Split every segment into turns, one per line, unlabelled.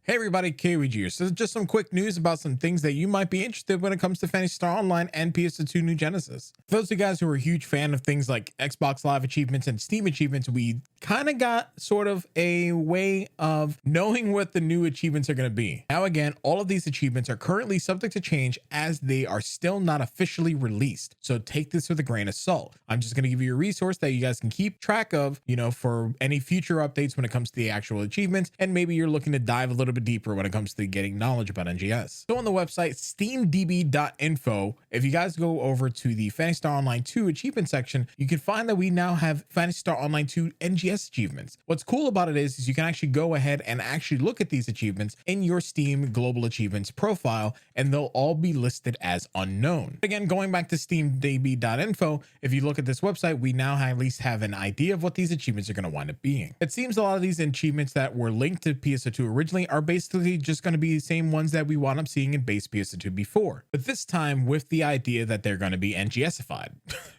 Hey everybody, Kaoiji here. So just some quick news about some things that you might be interested when it comes to Phantasy Star Online and PSO2 New Genesis. For those of you guys who are a huge fan of things like Xbox Live achievements and Steam achievements, we kind of got sort of a way of knowing what the new achievements are going to be. Now again, all of these achievements are currently subject to change as they are still not officially released. So take this with a grain of salt. I'm just going to give you a resource that you guys can keep track of, for any future updates when it comes to the actual achievements, and maybe you're looking to dive a little bit deeper when it comes to getting knowledge about NGS. So on the website SteamDB.info, if you guys go over to the Phantasy Star Online 2 achievement section, you can find that we now have Phantasy Star Online 2 NGS achievements. What's cool about it is you can actually go ahead and actually look at these achievements in your Steam Global Achievements profile, and they'll all be listed as unknown. Again, going back to SteamDB.info, if you look at this website, we now at least have an idea of what these achievements are going to wind up being. It seems a lot of these achievements that were linked to PSO2 originally are basically just going to be the same ones that we wound up seeing in base PSO2 before, but this time with the idea that they're going to be NGSified.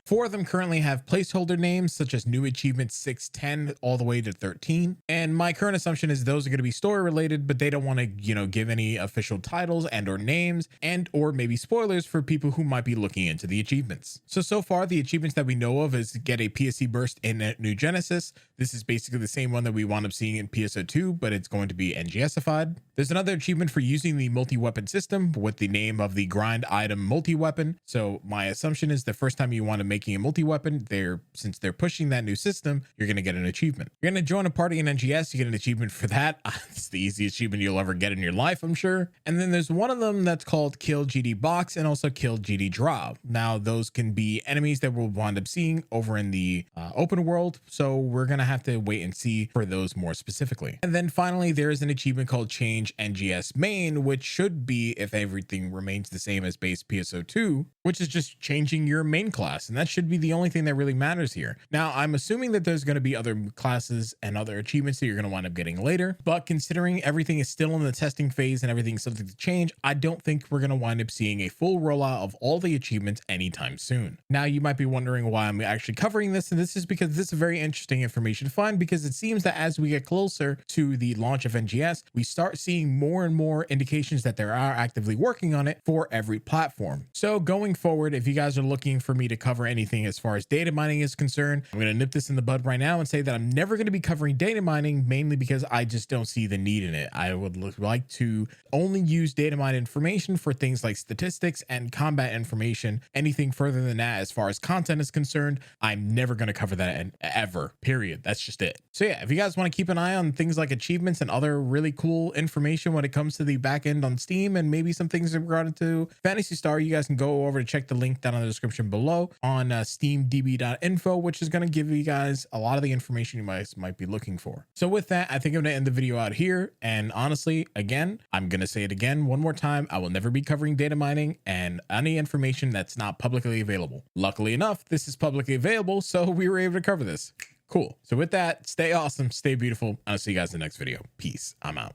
4 of them currently have placeholder names such as new achievements 6, 10 all the way to 13, and my current assumption is those are going to be story related, but they don't want to give any official titles and or names and or maybe spoilers for people who might be looking into the achievements. So far the achievements that we know of is get a PSC burst in New Genesis. This is basically the same one that we wound up seeing in PSO2, but it's going to be NGSified. There's another achievement for using the multi-weapon system with the name of the grind item multi-weapon. So my assumption is the first time you want to making a multi-weapon, since they're pushing that new system, you're going to get an achievement. You're going to join a party in NGS, you get an achievement for that. It's the easiest achievement you'll ever get in your life, I'm sure. And then there's one of them that's called Kill GD Box and also Kill GD Draw. Now those can be enemies that we'll wind up seeing over in the open world. So we're going to have to wait and see for those more specifically. And then finally, there is an achievement called Change NGS Main, which should be if everything remains the same as base PSO2, which is just changing your main class. And that should be the only thing that really matters here. Now, I'm assuming that there's going to be other classes and other achievements that you're going to wind up getting later, but considering everything is still in the testing phase and everything's subject to change, I don't think we're going to wind up seeing a full rollout of all the achievements anytime soon. Now, you might be wondering why I'm actually covering this, and this is because this is very interesting information to find, because it seems that as we get closer to the launch of NGS, we start seeing more and more indications that they are actively working on it for every platform. So going forward, if you guys are looking for me to cover anything as far as data mining is concerned, I'm going to nip this in the bud right now and say that I'm never going to be covering data mining, mainly because I just don't see the need in it. I would like to only use data mine information for things like statistics and combat information. Anything further than that, as far as content is concerned, I'm never going to cover that ever, period. That's just it. So yeah, if you guys want to keep an eye on things like achievements and other really cool information when it comes to the back end on Steam, and maybe some things regarding to Phantasy Star, you guys can go over to check the link down in the description below on steamdb.info, which is going to give you guys a lot of the information you might be looking for. So with that, I think I'm going to end the video out here. And honestly, again, I'm going to say it again one more time. I will never be covering data mining and any information that's not publicly available. Luckily enough, this is publicly available, so we were able to cover this. Cool. So with that, stay awesome, stay beautiful. I'll see you guys in the next video. Peace. I'm out.